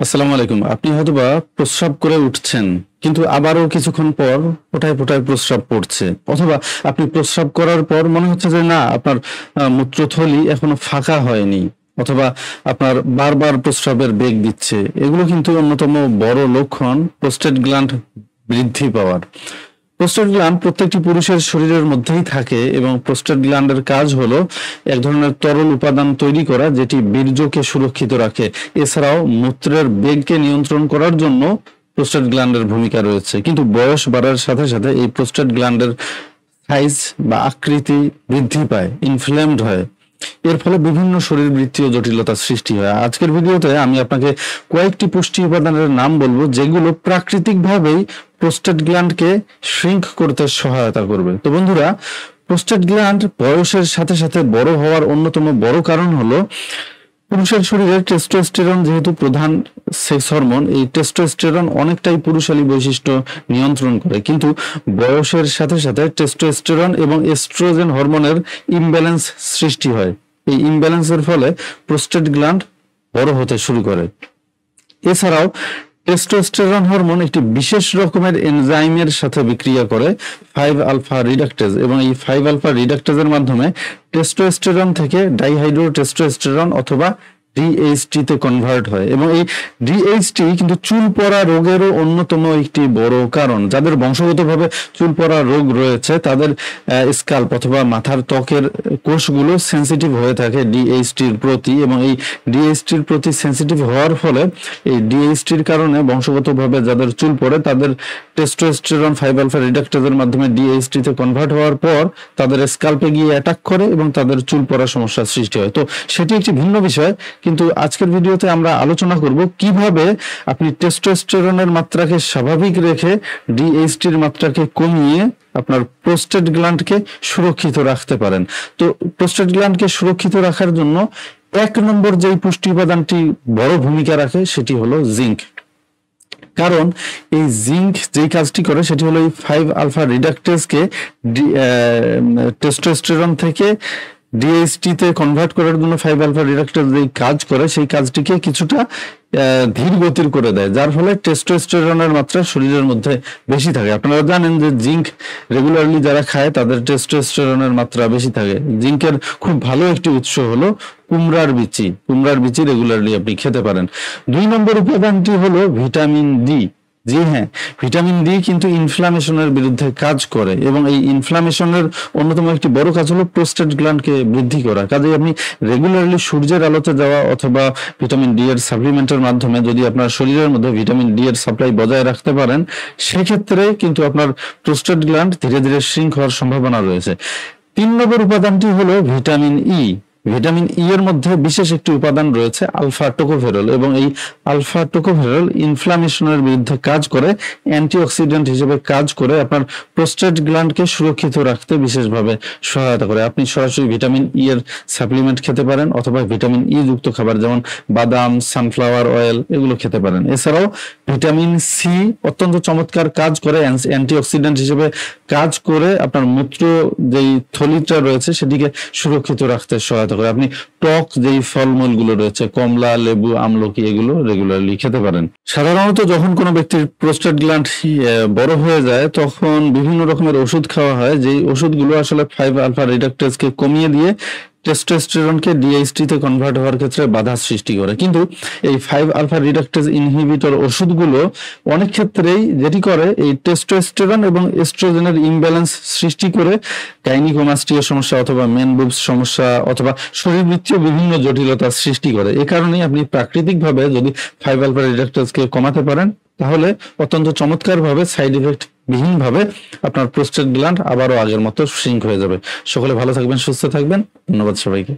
আসসালামু আলাইকুম। আপনি হয়তোবা প্রস্রাব করে উঠছেন, কিন্তু আবারও কিছুক্ষণ পর ফোঁটায় ফোঁটায় প্রস্রাব পড়ছে, অথবা আপনি প্রস্রাব করার পর মনে হচ্ছে যে না, আপনার মূত্রথলি এখনো ফাঁকা হয়নি, অথবা আপনার বারবার প্রস্রাবের বেগ দিচ্ছে। এগুলো কিন্তু অন্যতম বড় লক্ষণ প্রোস্টেট গ্ল্যান্ড বৃদ্ধি পাওয়ার। প্রোস্টেট গ্ল্যান্ড প্রত্যেকটি পুরুষের শরীরের মধ্যেই থাকে এবং প্রোস্টেট গ্ল্যান্ডের কাজ হলো এক ধরনের তরল উপাদান তৈরি করা, যেটি বীর্যকে সুরক্ষিত রাখে। এছাড়াও মূত্রের বেগকে নিয়ন্ত্রণ করার জন্য প্রোস্টেট গ্ল্যান্ডের ভূমিকা রয়েছে। কিন্তু বয়স বাড়ার সাথে সাথে এই প্রোস্টেট গ্ল্যান্ডের সাইজ বা আকৃতি বৃদ্ধি পায়, ইনফ্লেমড হয়। এর ফলে বিভিন্ন শরীরবৃত্তীয় জটিলতার সৃষ্টি হয়। আজকের ভিডিওতে আমি আপনাকে কয়েকটি পুষ্টি উপাদানের নাম বলবো, যেগুলো প্রাকৃতিকভাবেই প্রোস্টেট গ্ল্যান্ডকে শ্রিঙ্ক করতে সহায়তা করবে। তো বন্ধুরা, প্রোস্টেট গ্ল্যান্ড বয়সের সাথে সাথে বড় হওয়ার অন্যতম বড় কারণ হলো পুরুষের শরীরে টেস্টোস্টেরন যেহেতু প্রধান সেক্স হরমোন, এই টেস্টোস্টেরন অনেকটাই পুরুষালী বৈশিষ্ট্য নিয়ন্ত্রণ করে। কিন্তু বয়সের সাথে সাথে টেস্টোস্টেরন এবং এস্ট্রোজেন হরমোনের ইমব্যালেন্স সৃষ্টি হয়। এই ইমব্যালেন্সের ফলে প্রোস্টেট গ্ল্যান্ড বড় হতে শুরু করে। এছাড়াও টেস্টোস্টেরন হরমোন একটি বিশেষ রকমের এনজাইমের সাথে বিক্রিয়া করে, 5 আলফা রিডাক্টেজ, এবং এই 5 আলফা রিডাক্টেজের মাধ্যমে টেস্টোস্টেরন থেকে ডাইহাইড্রো টেস্টোস্টেরন অথবা ডিএইচটি তে কনভার্ট হয়। এবং এই ডিএইচটি কিন্তু চুল পড়া রোগেরও অন্যতম একটি বড় কারণ। যাদের বংশগতভাবে চুল পড়া রোগ রয়েছে, তাদের স্কাল্প অথবা মাথার ত্বকের কোষগুলো সেন্সিটিভ হয়ে থাকে ডিএইচটির প্রতি, এবং এই ডিএইচটির প্রতি সেন্সিটিভ হওয়ার ফলে এই ডিএইচটির কারণে বংশগতভাবে যাদের চুল পড়ে, তাদের টেস্টোস্টেরন 5 আলফা রিডাক্টেজের মাধ্যমে ডিএইচটি তে কনভার্ট হওয়ার পর তাদের স্কাল্পে গিয়ে অ্যাটাক করে এবং তাদের চুল পড়ার সমস্যার সৃষ্টি হয়। তো সেটি একটি ভিন্ন বিষয়, কিন্তু আজকের ভিডিওতে আমরা আলোচনা করব কিভাবে আপনি টেস্টোস্টেরনের মাত্রাকে স্বাভাবিক রেখে ডিএইচটির মাত্রাকে কমিয়ে আপনার প্রোস্টেট গ্ল্যান্ডকে সুরক্ষিত রাখতে পারেন। তো প্রোস্টেট গ্ল্যান্ডকে সুরক্ষিত রাখার জন্য 1 নম্বর যেই পুষ্টি উপাদানটি বড় ভূমিকা রাখে সেটি হলো জিঙ্ক। কারণ এই জিঙ্ক যেই কাজটি করে সেটি হলো এই 5 আলফা রিডাক্টেজকে টেস্টোস্টেরন থেকে ডিএইচটি তে কনভার্ট করার জন্য 5 আলফা রিডাক্টেজ যেই কাজ করে, সেই কাজটিকে কিছুটা ধীর গতির করে দেয়, যার ফলে টেস্টোস্টেরনের মাত্রা শরীরের মধ্যে বেশি থাকে। আপনারা জানেন যে জিঙ্ক রেগুলারলি যারা খায় তাদের টেস্টোস্টেরনের মাত্রা বেশি থাকে। জিঙ্কের খুব ভালো একটি উৎস হলো কুমড়ার বিচি। কুমড়ার বিচি রেগুলারলি আপনি খেতে পারেন। 2 নম্বর উপাদানটি হলো ভিটামিন ডি। জি হ্যাঁ, ভিটামিন ডি কিন্তু ইনফ্লামেশনের বিরুদ্ধে কাজ করে, এবং এই ইনফ্লামেশনের অন্যতম একটি বড় কাজ হলো প্রোস্টেট গ্ল্যান্ডকে বৃদ্ধি করা। কাজেই আপনি রেগুলারলি সূর্যের আলোতে যাওয়া অথবা ভিটামিন ডি এর সাপ্লিমেন্টের মাধ্যমে যদি আপনার শরীরের মধ্যে ভিটামিন ডি এর সাপ্লাই বজায় রাখতে পারেন, সেক্ষেত্রে কিন্তু আপনার প্রোস্টেট গ্ল্যান্ড ধীরে ধীরে শ্রিঙ্ক হওয়ার সম্ভাবনা রয়েছে। 3 নম্বর উপাদানটি হলো ভিটামিন ই। ভিটামিন ই এর মধ্যে বিশেষ একটি উপাদান রয়েছে আলফা টোকোফেরল, এবং এই আলফা টোকোফেরল ইনফ্লামেশনের বিরুদ্ধে কাজ করে, অ্যান্টিঅক্সিডেন্ট হিসেবে কাজ করে আপনার প্রোস্টেট গ্ল্যান্ডকে সুরক্ষিত রাখতে বিশেষভাবে সহায়তা করে। আপনি সরাসরি ভিটামিন ই এর সাপ্লিমেন্ট খেতে পারেন, অথবা ভিটামিন ই যুক্ত খাবার যেমন বাদাম, সানফ্লাওয়ার অয়েল এগুলো খেতে পারেন। এছাড়াও ভিটামিন সি অত্যন্ত চমৎকার কাজ করে, অ্যান্টিঅক্সিডেন্ট হিসেবে কাজ করে আপনার মূত্র যেই থলিটা রয়েছে সেটিকে সুরক্ষিত রাখতে সহায়তা করে। আপনি টক যেই ফলমূল গুলো রয়েছে, কমলা, লেবু, আমলকি, এগুলো রেগুলারলি খেতে পারেন। সাধারণত যখন কোনো ব্যক্তির প্রোস্টেট গ্ল্যান্ড বড় হয়ে যায়, তখন বিভিন্ন রকমের ওষুধ খাওয়া হয়, যেই ওষুধগুলো আসলে 5 আলফা রিডাক্টেজকে কমিয়ে দিয়ে টেস্টোস্টেরনকে ডিএইচটি তে কনভার্ট হওয়ার ক্ষেত্রে বাধা সৃষ্টি করে। কিন্তু এই 5 আলফা রিডাক্টেজ ইনহিবিটর ওষুধগুলো অনেক ক্ষেত্রেই যেটি করে, এই টেস্টোস্টেরন এবং এস্ট্রোজেনের ইমব্যালেন্স সৃষ্টি করে গাইনিকোমাস্টিয়া সমস্যা অথবা মেন বুবস সমস্যা অথবা শরীরবৃত্তীয় বিভিন্ন জটিলতার সৃষ্টি করে। এই কারণেই আপনি প্রাকৃতিকভাবে যদি 5 আলফা রিডাক্টেজকে কমাতে পারেন, তাহলে অত্যন্ত চমৎকারভাবে সাইড ইফেক্ট বিহীনভাবে আপনার প্রোস্টেট গ্ল্যান্ড আবারও আগের মতো শ্রিঙ্ক হয়ে যাবে। সকলে ভালো থাকবেন, সুস্থ থাকবেন। ধন্যবাদ সবাইকে।